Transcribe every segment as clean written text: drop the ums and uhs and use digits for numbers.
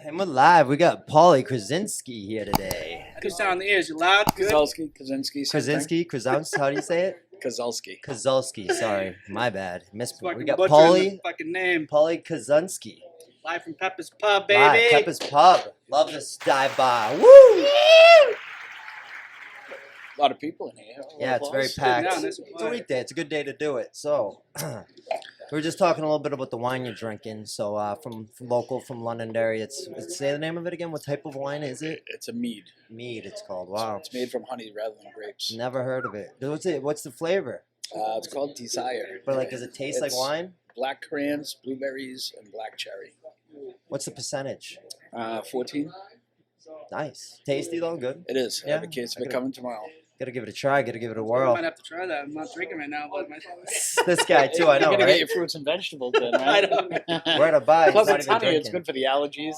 And we're live. We got Paulie Kazalski here today. How do you sound on the ears? You loud? Good? Kazalski, Kazalski, how do you say it? Kazalski. Kazalski, sorry. My bad. We got butchering Paulie. the fucking name. Paulie Kazalski. Live from Pepper's Pub, baby. Live, Pepper's Pub. Love this dive bar. Woo! A lot of people in here. Yeah, it's very packed. It's a weekday. It's a good day to do it. So, we were just talking a little bit about the wine you're drinking. So, from local, from Londonderry, it's say the name of it again. What type of wine is it? It's a mead. Mead, it's called. Wow. It's made from honey rather than grapes. Never heard of it. What's the flavor? It's called Desire. But like, does it taste like wine? Black currants, blueberries, and black cherry. What's the percentage? 14. Nice. Tasty though, good. It is. I have a Yeah. case of it coming tomorrow. Gotta give it a try. Gotta give it a I whirl. might have to try that. I'm not drinking right now, but This guy too, I know, You're gonna get right? your fruits and vegetables in, I right? know. Where to buy? Plus, He's not it's even honey. It's drinking. good for the allergies.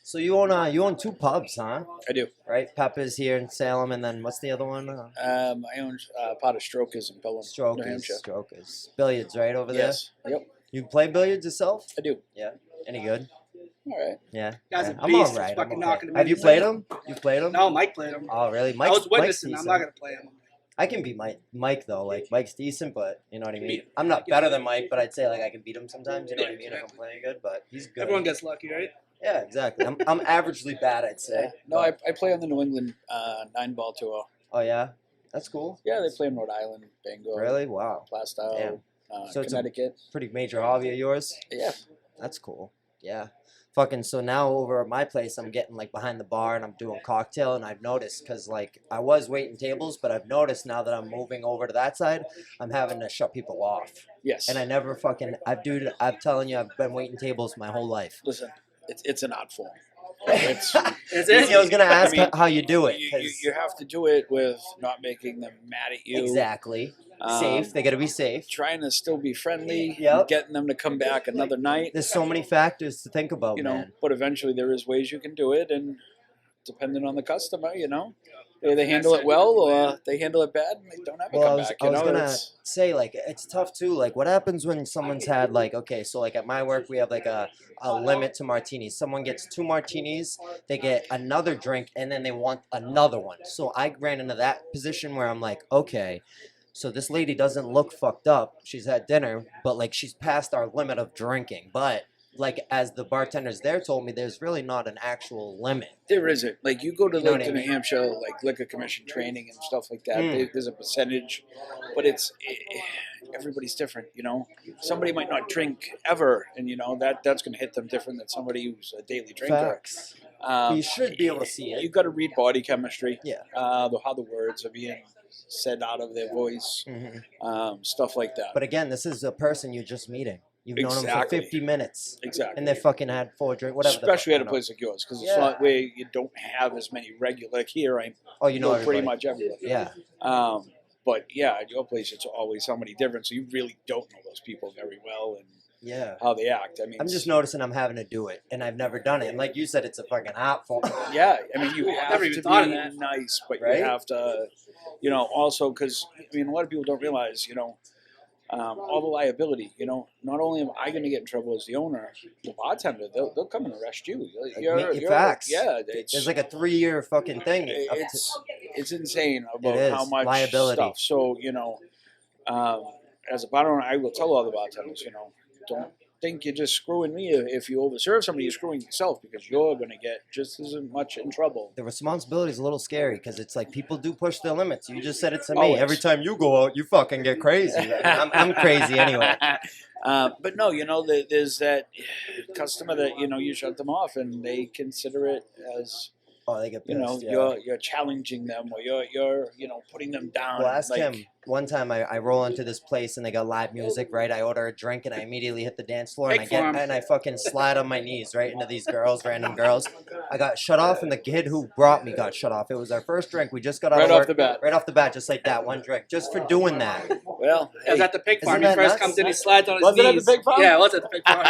So you own two pubs, huh? I do. Right, Pepper's here in Salem, and then what's the other one? I own part of Strokers in Pelham, New Hampshire. Strokers. Billiards, right over Yes. Yep. there. You play billiards yourself? I do. Any good? All right. Yeah. Guy's yeah. a I'm beast. all He's right. fucking I'm knocking okay. him Have you in. played them? You played them? No, Mike played him. Oh, really? I Mike's was witnessing. I'm decent. not going to play him. I can beat Mike though. Like Mike's decent, but you know what I mean. Beat him. I'm not better than Mike, but I'd say like I can beat him sometimes. You know what I mean? If I'm playing good, but he's good. Everyone gets lucky, right? Yeah, exactly. I'm averagely bad, I'd say. No, I play on the New England 9-ball tour. Oh yeah, that's cool. Yeah, they play in Rhode Island, Bangor, Really? Wow. Plastow, So it's a- Connecticut. Pretty major hobby of yours. Yeah. That's cool. Yeah. Fucking so now over at my place, I'm getting like behind the bar and I'm doing cocktail, and I've noticed because like I was waiting tables, but I've noticed now that I'm moving over to that side, I'm having to shut people off. Yes. And I never fucking I'm telling you, I've been waiting tables my whole life. Listen, it's an art form. Is I it? was gonna ask I mean, how you do it. You have to do it with not making them mad at you. Exactly. Safe. They gotta be safe. Trying to still be friendly. Yep. Getting them to come back another night. There's so many factors to think about, You know, man. but eventually there is ways you can do it, and depending on the customer, you know, they handle it well or they handle it bad and they don't ever Well, come back. I was gonna say, like, it's tough too. Like, what happens when someone's had, like, okay, so like at my work we have like a limit to martinis. Someone gets 2 martinis, they get another drink, and then they want another one. So I ran into that position where I'm like, okay, so this lady doesn't look fucked up. She's had dinner, but like she's past our limit of drinking. But like as the bartenders there told me, there's really not an actual limit. There isn't. Like, you go to You know what like I New mean? Hampshire, like liquor commission training and stuff like that. Mm. There's a percentage, but everybody's different. You know, somebody might not drink ever, and you know that's going to hit them different than somebody who's a daily drinker. Facts. Um, You should be able to see it. You got to read body chemistry. Yeah. How the words are being said out of their voice, stuff like that. But again, this is a person you're just meeting. You've known them for Exactly. 50 minutes. Exactly. And they fucking had 4 drinks, whatever. Especially at a the fuck, place like yours, because it's Yeah. not where you don't have as many regular. Like here, I Oh, you know pretty everybody. much everybody. Yeah. But yeah, at your place, it's always somebody different, so you really don't know those people very well and Yeah. how they act. I mean, I'm just noticing I'm having to do it, and I've never done it. And like you said, it's a fucking art form. yeah. I mean, you have Never to even thought of be that. nice, but Right? you have to, you know, also because I mean, a lot of people don't realize, you know. All the liability, you know. Not only am I going to get in trouble as the owner, the bartender, they'll come and arrest you. Facts. Yeah, There's like a 3-year fucking thing. up to- it's insane about is. how much Liability. stuff. So you know, as a bar owner, I will tell all the bartenders, you know, don't think you're just screwing me. If you overserve somebody, you're screwing yourself because you're going to get just as much in trouble. The responsibility is a little scary because it's like people do push their limits. You just said it to me. Always. Every time you go out, you fucking get crazy. I'm crazy anyway. But no, you know, there's that customer that, you know, you shut them off and they consider it as, Oh, they get pissed. you know, yeah. you're challenging them or you're you know, putting them down. Well, ask like, him. One time I roll into this place and they got live music, right? I order a drink and I immediately hit the dance floor and Big farm. I fucking slide on my knees right into these girls, random girls. I got shut off and the kid who brought me got shut off. It was our first drink. We just got out Right of off work. the bat. Right off the bat, just like that, one drink. Just for doing that. Well, It was at the pig Isn't farm. He that first nuts? comes in, he slides on his Was it knees. at the pig farm? Yeah, it was at the pig farm.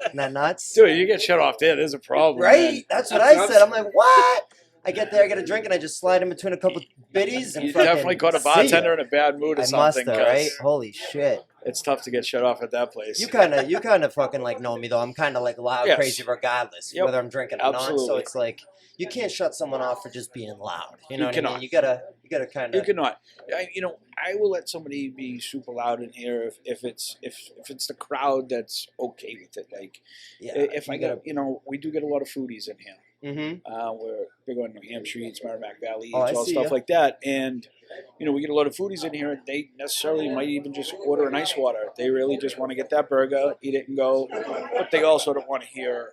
Isn't that nuts? dude, you get shut off there. There's a problem. Right? man. That's what That's I what said. I'm I'm like, what? I get there, I get a drink, and I just slide in between a couple biddies and You fucking definitely caught a see ya. bartender in a bad mood or I must something. have, 'cause right? Holy shit. It's tough to get shut off at that place. You kind of fucking like know me though. I'm kind of like loud, Yes. crazy, regardless Yep. whether I'm drinking or not. So Absolutely. it's like you can't shut someone off for just being loud. You know what I cannot. mean? You gotta kind You of. cannot. I will let somebody be super loud in here if it's the crowd that's okay with it. Like Yeah. if I get we do get a lot of foodies in here. Mm-hmm. We're big on New Hampshire eats, Merrimack Valley eats, Oh, I all see stuff ya. like that. And we get a lot of foodies in here. They necessarily might even just order an ice water. They really just want to get that burger, eat it, and go. But they also don't want to hear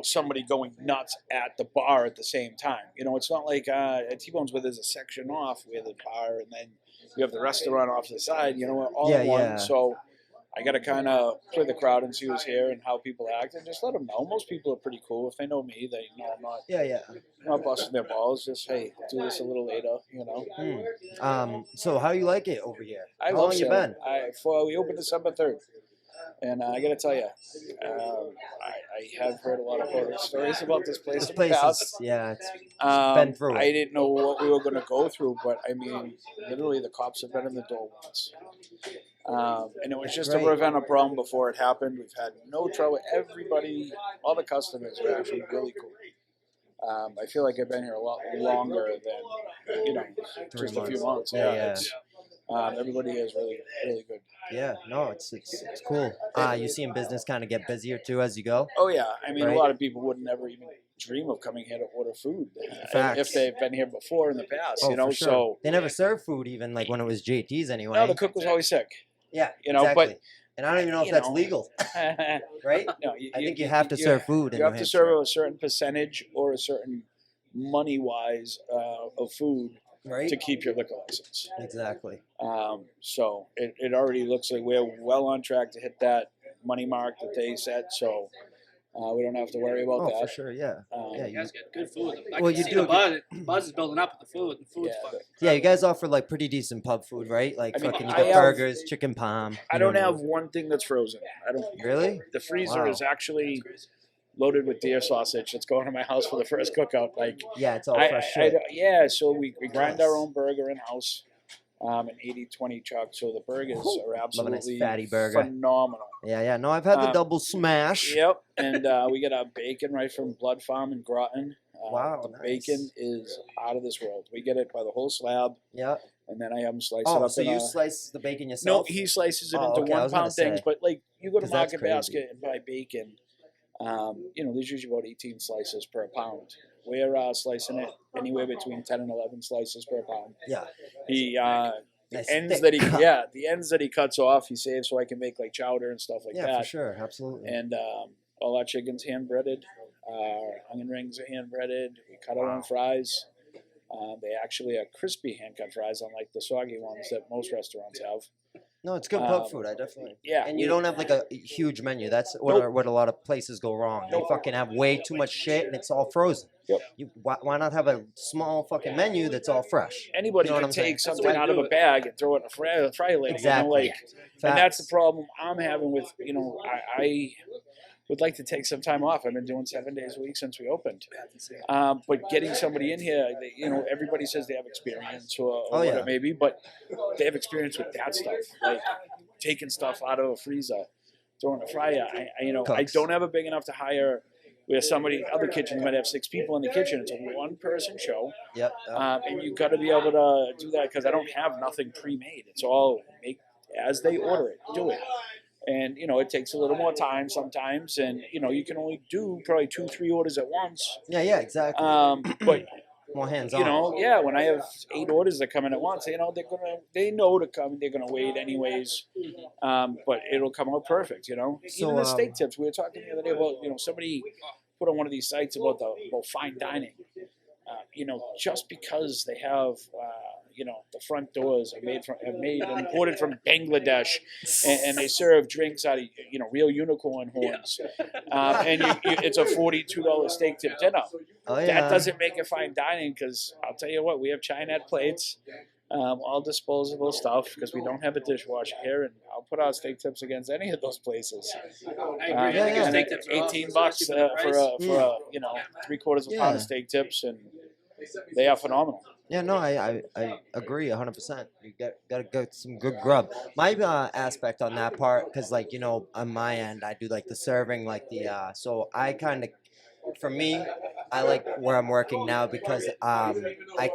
somebody going nuts at the bar at the same time. It's not like at T-Bones where there's a section off where the bar and then you have the restaurant off to the side, all in one. Yeah. So I got to kind of play the crowd and see who's here and how people act and just let them know. Most people are pretty cool. If they know me, they know I'm not, not busting their balls. Just, hey, do this a little later, So how you like it over here? I How love long you Salem. been? We opened December 3rd. And I got to tell you, I have heard a lot of horror stories about this place This in the place past. it's been through it. I didn't know what we were going to go through, but I mean, literally the cops have been in the door once. And it was just to prevent a problem before it happened. We've had no trouble. Everybody, all the customers are actually really cool. I feel like I've been here a lot longer than, just a few months. Yeah. Everybody is really, really good. Yeah, no, it's cool. You seeing business kind of get busier too as you go? Oh yeah, I mean Right. a lot of people would never even dream of coming here to order food Facts. if they've been here before in the past. Oh, for sure. So they never served food even like when it was JT's anyway. no, the cook was always sick. Yeah, Exactly. But and I don't even know if that's legal, right? No, I think you have to serve food. You have to serve a certain percentage or a certain money-wise of food right to keep your liquor license. Exactly. So it already looks like we're well on track to hit that money mark that they set. So we don't have to worry about that. For sure, yeah. You guys get good food. Well, you do. The buzz is building up with the food. The food's fucking. Yeah, you guys offer like pretty decent pub food, right? Like fucking, you I got have- burgers, chicken palm. I don't have one thing that's frozen. I don't. Really? The freezer Wow. is actually loaded with deer sausage. That's going to my house for the first cookout. Like Yeah, it's all fresh shit. So we grind our own burger in house. An 80-20 chuck, so the burgers are absolutely fatty burger. phenomenal. Yeah. No, I've had the double smash. Yep, and we get our bacon right from Blood Farm in Groton. Wow, the nice. bacon is out of this world. We get it by the whole slab. Yeah. And then I have him slice it Oh, up. so in you a, slice the bacon No, yourself? he slices it Oh, into okay, I was 1 gonna pound things. say. But like you go to 'Cause that's Market crazy. Basket and buy bacon. There's usually about 18 slices per pound. We're slicing it anywhere between 10 and 11 slices per pound. Yeah. He Nice ends thick that he cut. the ends that he cuts off he saves so I can make like chowder and stuff like Yeah, that. for sure, absolutely. And all our chicken's hand breaded. Our onion rings are hand breaded. We cut our own fries. They actually are crispy hand cut fries, unlike the soggy ones that most restaurants have. No, it's good pub food. I definitely. Yeah, And you don't have like a huge menu. That's what a lot of places go wrong. They fucking have way too much shit and it's all frozen. Yep. Why not have a small fucking menu that's all fresh? Anybody You know what can I'm saying? take something out of a bag and throw it in a fry lid. Exactly. And that's the problem I'm having with, I would like to take some time off. I've been doing 7 days a week since we opened. But getting somebody in here, everybody says they have experience or what it may be, but they have experience with that stuff, like taking stuff out of a freezer, throwing a fryer. I don't have it big enough to hire where other kitchens might have 6 people in the kitchen. It's a one-person show. Yep. And you got to be able to do that because I don't have nothing pre-made. It's all make as they order it, do it. And, it takes a little more time sometimes. And, you can only do probably 2-3 orders at once. Yeah, exactly. But, more hands-on. when I have 8 orders that come in at once, they know to come. They're going to wait anyways. But it'll come out perfect, So, Even the steak tips. We were talking the other day about, somebody put on one of these sites about fine dining. Just because they have, the front doors are imported from Bangladesh, and they serve drinks out of, real unicorn horns, and it's a $42 steak tip dinner. Oh, yeah. That doesn't make it fine dining because I'll tell you what, we have Chinette plates, all disposable stuff because we don't have a dishwasher here, and I'll put our steak tips against any of those places. I agree. I think yeah. steak tips are awesome, $18 especially for a 3/4 of a pound of steak tips, and they are phenomenal. Yeah, no, I agree 100%. You gotta get some good grub. My aspect on that part, because like on my end, I do like the serving, like the so I kind of, for me, I like where I'm working now because I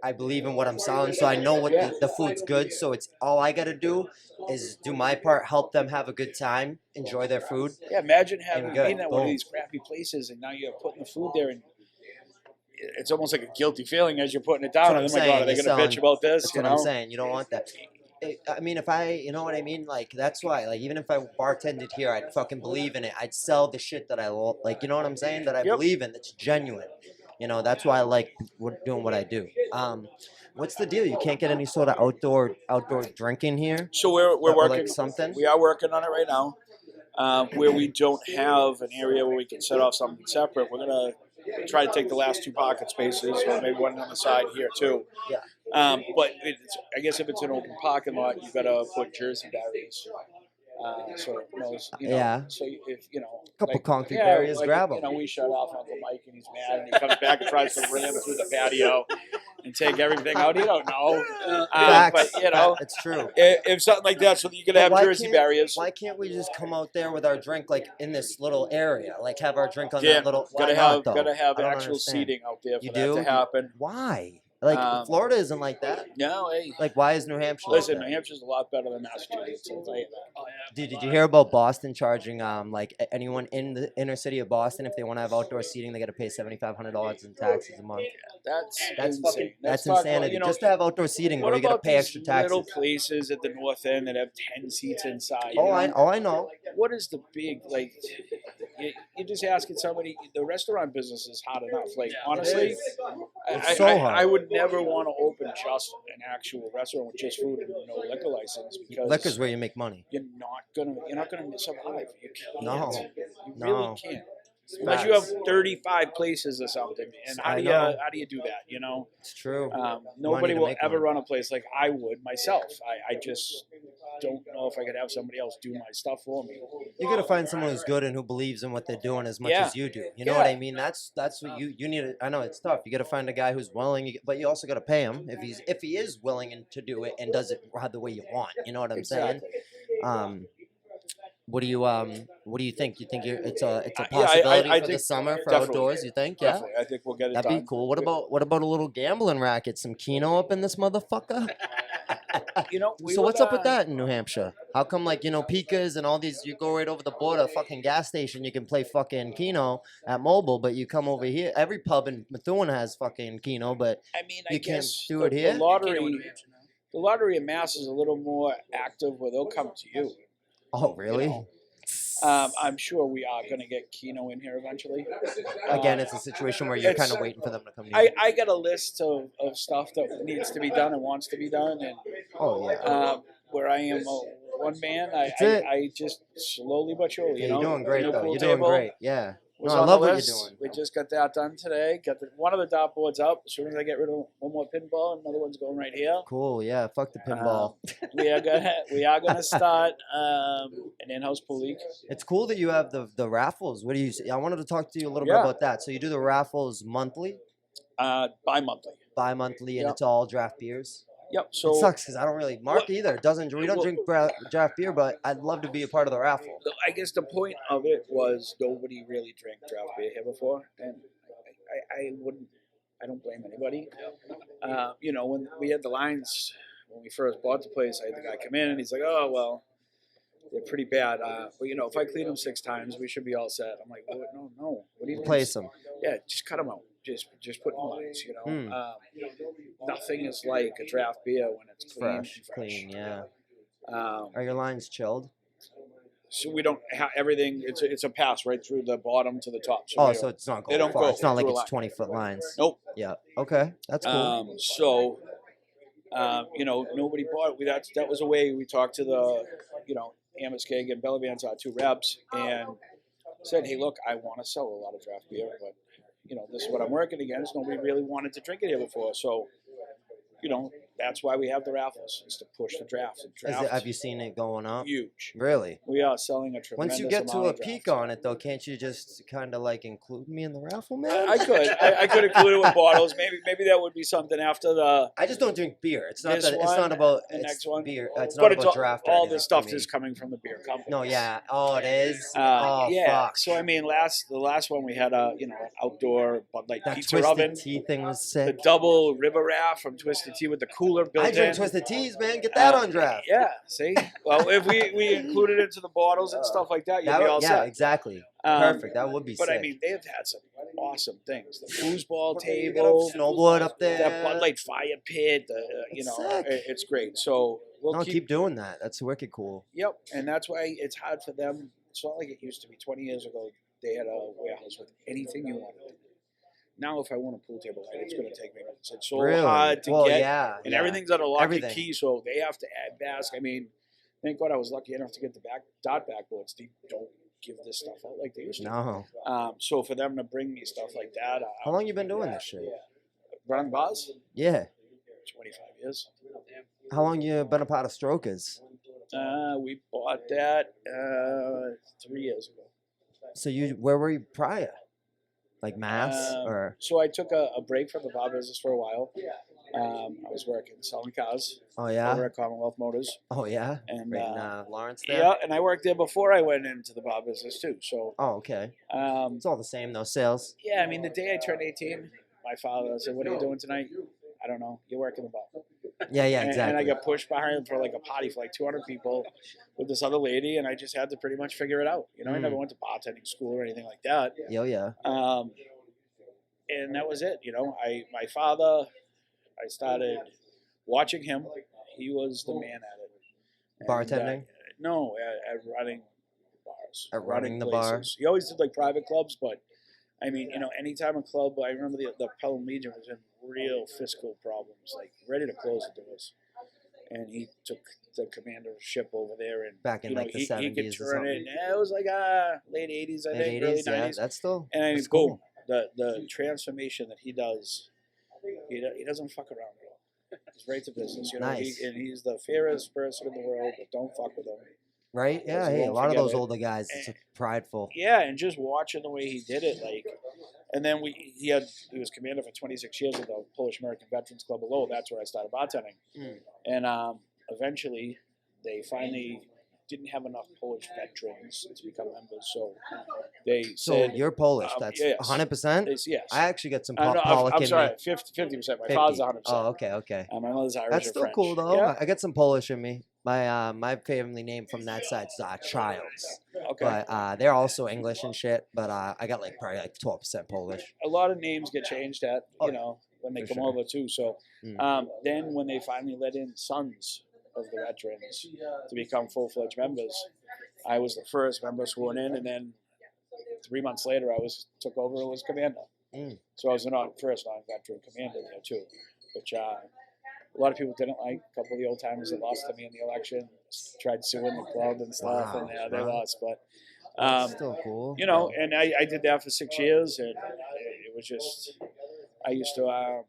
I believe in what I'm selling, so I know what Yeah. the food's good. So it's all I gotta do is do my part, help them have a good time, enjoy their food. Yeah, imagine having good. being at one of Boom. these crappy places and now you're putting the food there, and it's almost like a guilty feeling as you're putting it down. That's And what oh I'm my God, saying. are they You're going to bitch selling. about this? That's You what I'm know? saying. You don't want that. I mean, if I, you know what I mean? Like, that's why, like, even if I bartended here, I'd fucking believe in it. I'd sell the shit that I like, you know what I'm saying? That I Yep. believe in, that's genuine. That's why I like doing what I do. What's the deal? You can't get any sort of outdoor drinking here? So we're Or working. like something? We are working on it right now. Where we don't have an area where we can set off something separate, we're gonna try to take the last 2 pocket spaces, or maybe one on the side here too. Yeah. But I guess if it's an open parking lot, you gotta put jersey barriers. So it knows, Yeah. So if Couple like, concrete barriers, grab 'em. We shut off Uncle Mike, and he's mad, and he comes back and tries to ram through the patio and take everything out. He don't know. Facts. But It's true. if something like that, so you can But have why jersey can't- barriers. Why can't we just come out there with our drink like in this little area? Like have our drink on Yeah, that little. Why gotta not, have though? gotta have I don't actual understand. seating out there for You that do? to happen. Why? Like Florida isn't like that. No, hey. Like why is New Hampshire? Listen, like New that? Hampshire's a lot better than Massachusetts. I'll tell you that. Oh yeah. Dude, did you hear about Boston charging like anyone in the inner city of Boston, if they want to have outdoor seating, they got to pay $7,500 in taxes a month? That's That's insane. fucking Let's that's talk about, insanity. Just to have outdoor seating, what bro, you got to about pay these extra little taxes. places at the north end that have 10 seats inside? Oh, I know. What is the big, like, you're just asking somebody, the restaurant business is hard enough. Like, Yeah, honestly, It's so hard. I would never want to open just an actual restaurant with just food and no liquor license, because Liquor's where you make money. you're not gonna survive. You can't. No. You No. really can't. Unless you have 35 places or something, and I how know. do you do that? It's true. Nobody to will make ever money. run a place like I would myself. I just don't know if I could have somebody else do my stuff for me. You gotta find someone who's good and who believes in what they're doing as much Yeah. as you do. You know what Yeah. I mean? That's what you need. I know it's tough. You gotta find a guy who's willing, but you also gotta pay him if he is willing to do it and does it the way you want. You know what I'm Exactly. saying? What do you think? You think it's a Yeah, possibility I for the think summer for definitely. outdoors? You think? Yeah. Definitely, I think we'll get it That'd done. be cool. What about a little gambling racket? Some Keno up in this motherfucker? We So would, what's up with that in New Hampshire? How come Pika's and all these, you go right over the border, fucking gas station, you can play fucking Keno at mobile, but you come over here, every pub in Methuen has fucking Keno, but I mean, I you can't guess do it here? The Keno in lottery, New Hampshire now. the lottery in Mass is a little more active, where they'll come to you. Oh, really? know. I'm sure we are going to get Keno in here eventually. Again, it's a situation where you're it's- kind of waiting for them to come to you. I got a list of stuff that needs to be done and wants to be done, and Oh, yeah. where I am one man, That's it. I just slowly but surely, Yeah, you're doing great, the though. pool You're doing table great. Yeah. was No, I on love the what list. you're doing. We just got that done today. Got one of the dartboards up. As soon as I get rid of one more pinball, another one's going right here. Cool. Yeah. Fuck the pinball. We are gonna start an in-house pool league. It's cool that you have the raffles. What do you? I wanted to talk to you a little bit Yeah. about that. So you do the raffles monthly, Bi-monthly. bi-monthly, and Yep. it's all draft beers. Yep. It So sucks because I don't really Mark either. We don't drink draft beer, but I'd love to be a part of the raffle. I guess the point of it was nobody really drank draft beer here before, and I don't blame anybody. When we had the lines, when we first bought the place, I had the guy come in and he's like, "Oh well, they're pretty bad. But if I clean them 6 times, we should be all set." I'm like, "No. What do you mean?" Place them. Yeah, just cut them out. Just put in lines. Hmm. Nothing is like a draft beer when it's clean. Fresh, and fresh. clean. Yeah. Um, Are your lines chilled? so we don't have everything. It's a pass right through the bottom to the top. So Oh, we so it's not they going don't far. go It's not like through a it's line. 20-foot lines. Nope. Yeah. Okay. That's cool. Nobody bought it. That was a way we talked to the, Amos Keg and Bellavance, our 2 reps, and said, "Hey, look, I want to sell a lot of draft beer, but this is what I'm working against. Nobody really wanted to drink it here before, so, that's why we have the raffles, is to push the drafts. Have you seen it going up? Huge. Really? We are selling a tremendous Once you get to amount a of peak drafts. on it, though, can't you just kind of like include me in the raffle, man? I could. I could include it with bottles. Maybe that would be something after the. I just don't drink beer. It's not This that. It's one, not about the it's next one. beer. It's But not it's about draft. or all anything this stuff for me. is coming from the beer company. No, yeah. Oh, it is. Oh, yeah. fuck. So I mean, the last one we had a an outdoor Bud Light That pizza Twisted oven. Tea thing was The sick. double river raft from Twisted Tea with the cooler built I drink in. Twisted Teas, man. Get that on draft. Yeah, see? Well, if we included it into the bottles and stuff like that, you'd be all yeah, set. exactly. Um, Perfect. That would be But sick. I mean, they've had some awesome things. The foosball You got a table, snowboard up there. that Bud Light fire pit, It's sick. it's great. So we'll No, keep doing that. That's wicked cool. Yep, and that's why it's hard for them. It's not like it used to be 20 years ago. They had a warehouse with anything you wanted. Now, if I want a pool table light, it's going to take me minutes. It's so Really? hard to Well, get, yeah, and yeah. everything's on a lock and Everything. key, so they have to add mask. I mean, thank God I was lucky enough to get the dot backboards. They don't give this stuff out like they used to. No. So for them to bring me stuff like that, How long you been doing this shit? running bars, Yeah. 25 years. How long you been a part of Strokers? We bought that 3 years ago. So where were you prior? Like Mass or? So I took a break from the bar business for a while. I was working selling cars Oh over yeah. at Commonwealth Motors, Oh yeah. and Right in Lawrence there. yeah, and I worked there before I went into the bar business too. So Oh okay. um, It's all the same though. Sales. yeah, I mean, the day I turned 18, my father said, "What are you doing tonight?" I don't know. You work in the bar. Yeah, yeah, And exactly. I got pushed behind for like a party for like 200 people with this other lady, and I just had to pretty much figure it out. I never went to bartending school or anything like that. Yeah. And that was it. My father, I started watching him. He was the man at it. Bartending? No, at running bars. At running the places. bar? He always did like private clubs, but I mean, anytime a club, I remember the Pelham Legion was in real fiscal problems, like ready to close the doors. And he took the commandership over there, and Back in like the he 70s could or turn something. it. And it was like late 80s, I think, Late early 80s, yeah. 90s. That's still. And I mean, that's boom, cool. the transformation that he does, he doesn't fuck around at all. He's right to business, Nice. and he's the fairest person in the world, but don't fuck with him. Right? Yeah. So Hey, a won't lot of forget those it. older guys, it's prideful. Yeah, and just watching the way he did it, like, and then he was commander for 26 years at the Polish American Veterans Club below. That's where I started bartending, and eventually they finally didn't have enough Polish veterans to become members, so they So said, you're Polish. That's yes. 100%. Yes. I actually got some No, Pollock I'm in sorry, me. 50%. My 50. father's 100%. Oh, okay. My mother's Irish That's or still French. cool though. Yeah. I got some Polish in me. My family name from that side's Childs, Okay. but they're also English and shit. But I got like probably like 12% Polish. A lot of names get changed at when they For come sure. over too. So Mm. then when they finally let in sons of the veterans to become full-fledged members, I was the first member sworn in, and then 3 months later I took over and was commander. Mm. So I was the first non-veteran commander there too, which a lot of people didn't like. A couple of the old timers that lost to me in the election tried suing the club and stuff, Wow, and they wow. lost. But That's still cool. and I did that for 6 years, and it was just, I used to, I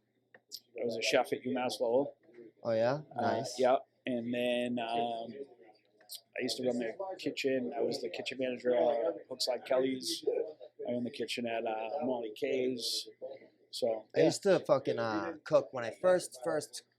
was a chef at UMass Lowell. Oh yeah, nice. Yeah, and then I used to run the kitchen. I was the kitchen manager at Hookside Kelly's. I owned the kitchen at Molly K's. So I used to fucking cook when I first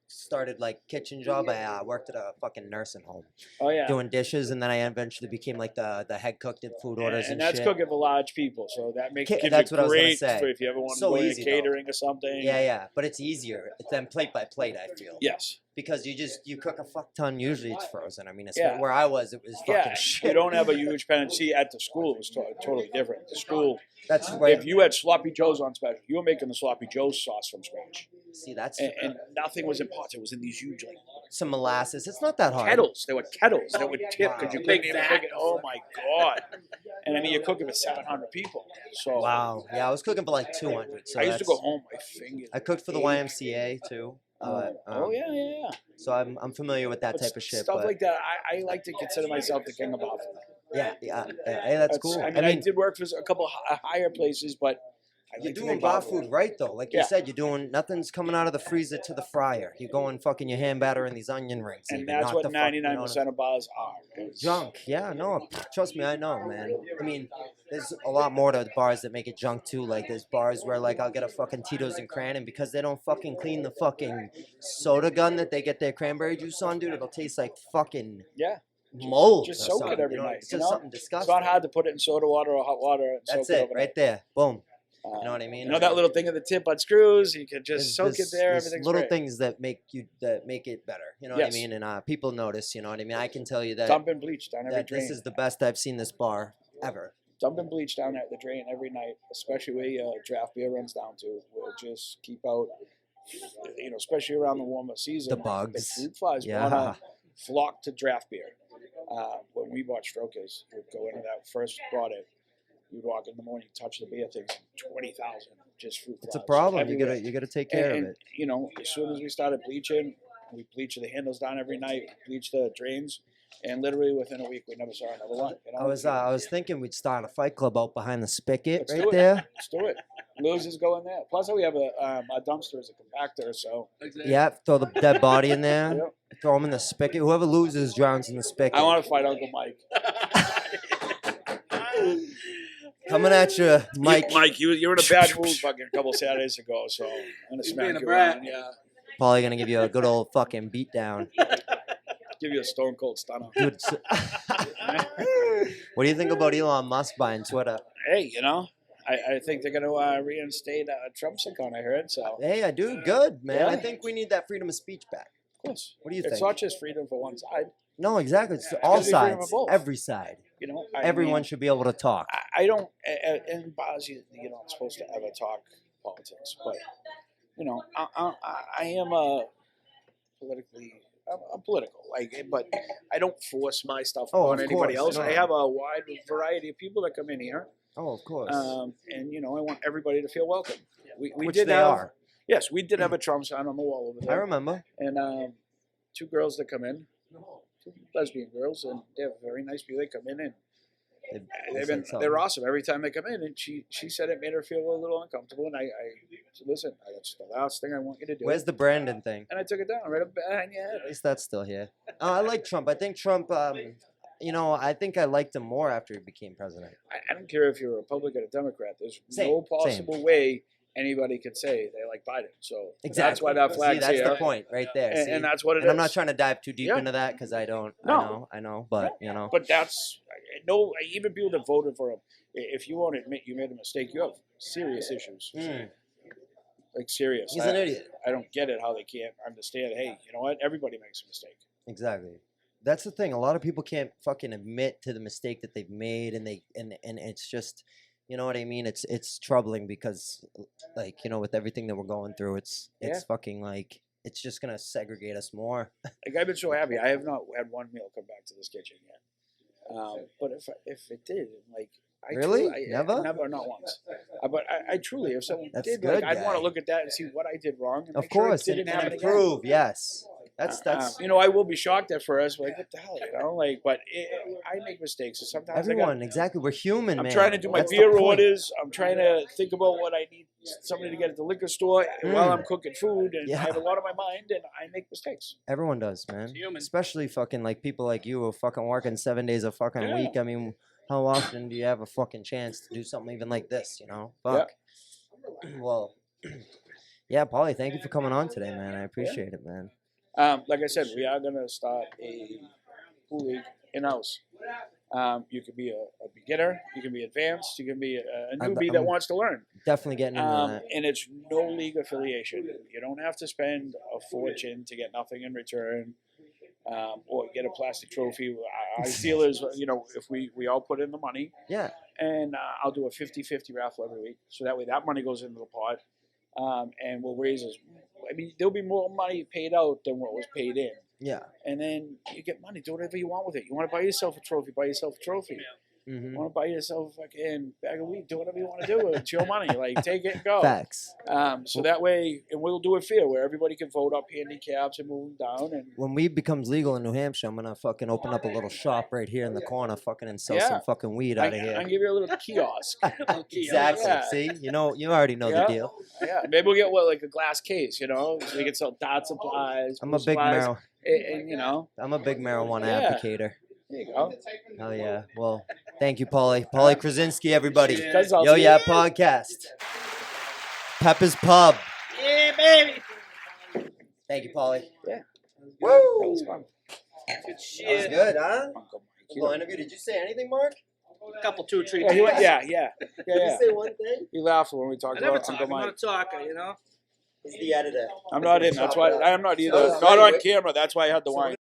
started like kitchen job. I worked at a fucking nursing home oh yeah, doing dishes, and then I eventually became like the head cook, did food orders and and that's shit. cooking for large people. So that makes Ki- gives that's you what I was gonna great say. for if you ever want So to go easy, into though. catering or something. Yeah, but it's easier than plate by plate. I feel. Yes. Because you cook a fuck ton. Usually it's frozen. I mean, it's Yeah. where I was, it was fucking Yeah, shit. you don't have a huge penalty. At the school, it was totally different. The school, That's right. if you had sloppy joes on special, you were making the sloppy joe sauce from scratch, See, that's and nothing was in pots. It was in these huge like some molasses. It's not that hard. kettles. They were kettles that would tip because you Big couldn't even vat. cook it. Oh my god! And I mean, you're cooking for 700 people. So Wow. Yeah, I was cooking for like 200. So I used to that's- go home, my fingers. I cooked for the ached. YMCA too. Oh yeah. So I'm familiar with that But type of shit. stuff but like that, I like to consider myself the king of bathroom. yeah. Hey, that's cool. I mean, I did work for a couple higher places, but You're like to doing make bar love with food right though, like Yeah. you said. You're doing nothing's coming out of the freezer to the fryer. You're going fucking your hand batter in these onion rings. And even, that's not what the fuck, you know 99% of bars are. It's junk. Yeah, no, trust me, I know, man. I mean, there's a lot more to bars that make it junk too. Like there's bars where like I'll get a fucking Tito's and cran, and because they don't fucking clean the fucking soda gun that they get their cranberry juice on, dude, it'll taste like fucking Yeah. mold. Just or soak it something, every you know? night, It's you just know? something It's disgusting. not hard to put it in soda water or hot water and That's soak it it, overnight. right there. Boom. You know what I mean? You know that little thing at the tip unscrews. You can just soak it there. There's Everything's little great. things that make it better. You know what I Yes. mean? And people notice. You know what I mean? I can tell you that Dumping bleach down every that drain. this is the best I've seen this bar ever. Dumping bleach down at the drain every night, especially where draft beer runs down to. We'll just keep out, especially around the warmer season. The bugs. fruit flies Yeah. want to flock to draft beer. When we bought Strokers, we'd go into that first bought it. You'd walk in the morning, touch the beer things, 20,000 just fruit flies. It's a problem. everywhere. You gotta take care and, of it. As soon as we started bleaching, we bleached the handles down every night, bleached the drains, and literally within a week we never saw another one. I was thinking we'd start a fight club out behind the spigot Let's right do it. there. Let's do it. Losers go in there. Plus, we have a dumpster as a compactor, so Exactly. Yeah, throw the dead body in there. Yep. Throw him in the spigot. Whoever loses drowns in the spigot. I want to fight Uncle Mike. Coming at you, Mike. Mike, you're in a bad mood fucking a couple Saturdays ago, so I'm gonna He's smack being a you brat. around. Yeah, Probably gonna give you a good old fucking beat down. give you a stone cold stunner. Dude, what do you think about Elon Musk buying Twitter? Hey, I think they're gonna reinstate Trump's account. I heard so. Hey, I do good, man. I Yeah. think we need that freedom of speech back. Of course. What do you It's think? not just freedom for one side. No, exactly. It's Yeah, all it's gotta be freedom of sides, both. every side. I Everyone mean, should be able to talk. I don't. In bars, you're not supposed to ever talk politics, but I am politically. I'm political, but I don't force my stuff Oh, on of anybody course, else. no. I have a wide variety of people that come in here, Oh, of course. and I want everybody to feel welcome. We Which did they have, are. Yes, we did have a Trump sign on the wall over I there, remember. and two girls that come in, two lesbian girls, and they're very nice people. They come in and. They're awesome every time they come in, and she said it made her feel a little uncomfortable, and I said, listen, that's the last thing I want you to do. Where's the Brandon thing? And I took it down right up behind your head. At least that's still here. I like Trump. I think Trump. I think I liked him more after he became president. I don't care if you're a Republican or a Democrat. There's Same, no possible way anybody could say they like Biden. So Exactly. that's why that flag's See, that's here. the point right there. And, see? and that's what it is. And I'm not trying to dive too deep Yeah. into that because I don't. No. I know, but But that's even people that voted for him. If you won't admit you made a mistake, you have serious issues. Like serious. He's an idiot. I don't get it how they can't understand. Hey, you know what? Everybody makes a mistake. Exactly. That's the thing. A lot of people can't fucking admit to the mistake that they've made, and it's just, you know what I mean. It's troubling because, like, with everything that we're going through, it's fucking like it's just gonna segregate us more. Like I've been so happy. I have not had one meal come back to this kitchen yet. But if it did, like. Really? Never, not once. But I truly, if someone That's did, good, I'd want guy. to look at that and see what I did wrong. And Of make sure course, it and didn't happen again. improve. Yes, that's. I will be shocked at first, like what the hell, but I make mistakes. So sometimes Everyone, exactly. We're human, I'm man. trying to do my That's the beer point. orders. I'm trying to think about what I need somebody to get at the liquor store while I'm cooking food, and I have a lot on my mind, and I make mistakes. Everyone does, man. It's human. Especially fucking like people like you who are fucking working 7 days a fucking week. I mean, how often do you have a fucking chance to do something even like this? Fuck. Well, yeah, Paulie, thank you for coming on today, man. I appreciate it, man. Like I said, we are gonna start a pool league in-house. You can be a beginner, you can be advanced, you can be a newbie that wants to learn. Definitely getting into that. And it's no league affiliation. You don't have to spend a fortune to get nothing in return, or get a plastic trophy. I feel is, if we all put in the money, and I'll do a 50-50 raffle every week. So that way that money goes into the pot, and we'll raise us. I mean, there'll be more money paid out than what was paid in. Yeah. And then you get money. Do whatever you want with it. You want to buy yourself a trophy, buy yourself a trophy. Mhm. Want to buy yourself a fucking bag of weed? Do whatever you want to do. It's your money. Like, take it and go. Facts. So that way, and we'll do it fair, where everybody can vote up handicaps and move them down. And When weed becomes legal in New Hampshire, I'm gonna fucking open up a little shop right here in the corner, fucking, and sell Yeah. some fucking weed out of I here. can give you a little kiosk. Exactly. Yeah. See, you already know the Yeah. deal. Yeah, maybe we'll get like a glass case, so we can sell dot supplies. I'm pool a big supplies, mar- and I'm a big marijuana Yeah. advocator. there you go. Hell yeah. Well, thank you, Paulie. Paulie Krasinski, everybody. Yeah. Kazalski. YoYeah podcast. Pepper's Pub. Yeah, baby. Thank you, Paulie. Yeah. That Woo! was fun. Good That was shit. good, huh? Uncle Mike. Little interview. Did you say anything, Mark? A couple, 2 or 3 Yeah, he went, things. yeah. Did you say one thing? He laughed when we talked I never about talk. Uncle I'm not Mike. a talker, He's the editor. I'm not in. That's why I'm not either. So, Not on wait. camera. That's why I had the wine.